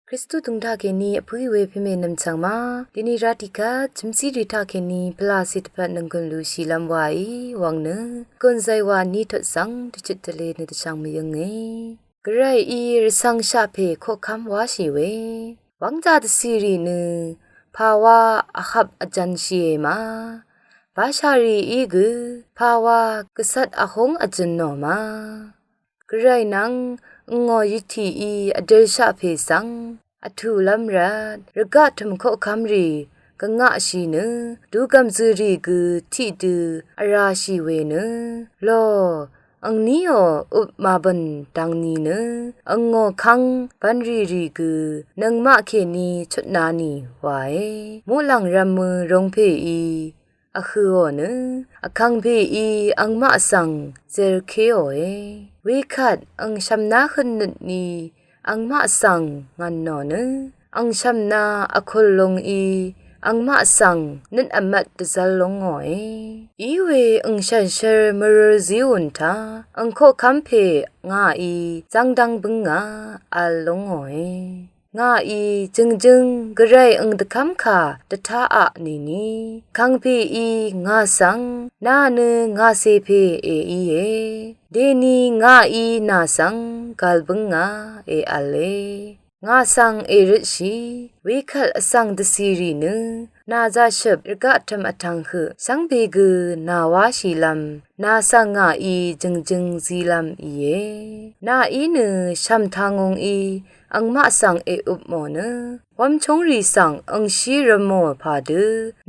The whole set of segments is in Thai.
คริสตุตุงทาเกนีอพุยเวพิเมนัมชังมาดินีราติกาจิมซีริทาเกนีพลาสิตพัดนังกุนลูชีลัมวายวังเนกุนไซวานีทดสังดิจิตเลนตชังมียังไงกระไรอีรสังชาเพโคคำวาชีเววังจาตซีรีเนภาวะอคับอจันชีเอมาบาชารีอีกภาวะกษัตริย์อหงอจันโนมากระไรนังงอยิทีอีอเดลชาเพสังอทูลัมรัดระกะทมโคคัมรีกะงะชีเนดูกัมซืรีกทิดูอราชีเวเนลออังนี้อุปมาบันดังนี้เนอังงอคังบันรีรีกนังมะเคนีชุดนานีไว้มูลังรัมมือรงเพอีอะคือเนอะคังเพอีอังมะสังเซรเคโอเวคัดอังชัมนาขึ้นนนีอังมะสังงันนอเนอังชัมนาอคุลลงอีอังมะสังนินอมัดตะซัลลงงอยอีเวอังชันเชอร์มรซิอุนทาอังโคคัมเพงาอีจังดังบึงงาอัลลงงอยงาอีจึงกระไรอังตะคัมคาตะทาอะนีคังเพอีงาสังนาเนงาเซเพเออีเอเดนีงาอีนาสังกาลบึงงาเออะเลงาสังเอริชีเวคัลอสังดซีรีเนนาซาชบรกะธรรมทังคือสังเบกนาวาชีลัมนาสังงาอีจึงซีลัมอีเยนาอีเนชัมทางงอีอังมะสังเออุปโมเนวัมชงรีสังอังชีรโมพาด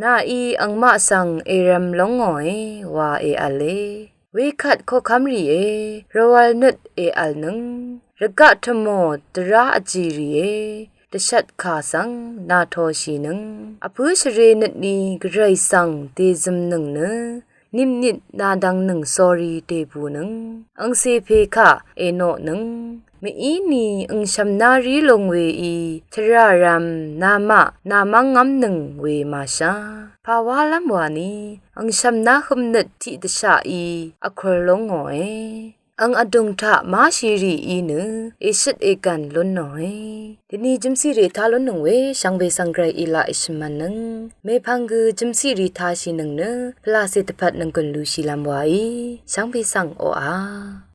นาอีอังมะสังเอรัมลงงอยวาเออะเลเวคัดโคคัมรีเอรวัลนุดเออัลนึงระกะทโมตระอจีรีเอตชัดขาสังนาโทชีนึงอพุชเรนนีกไรสังเตซึมนึงเนนิมนิดนาดังนึงสอรีเตบูนึงอังเซเพคะเอโนนึงมีอีนีอังชัมนารีลงเวอีทรารัมนามังงำนึงเวมาชาภาวะลัมวานีอังชัมนาคมนึดที่ตชาอีอครลงงอยอังอดุงทะมาชีรีอีเนเอชิดเอกันล้นหน่อยทีนี้จิมซีรีทาล้นหนึ่งเวช่างเบสังไกรอีลาอิชมันนึงเมพังกืจิมซีรีทาชีนึงเนพลาเซตพัดนึงกันลูชีลามไว้ช่างเบสังโออา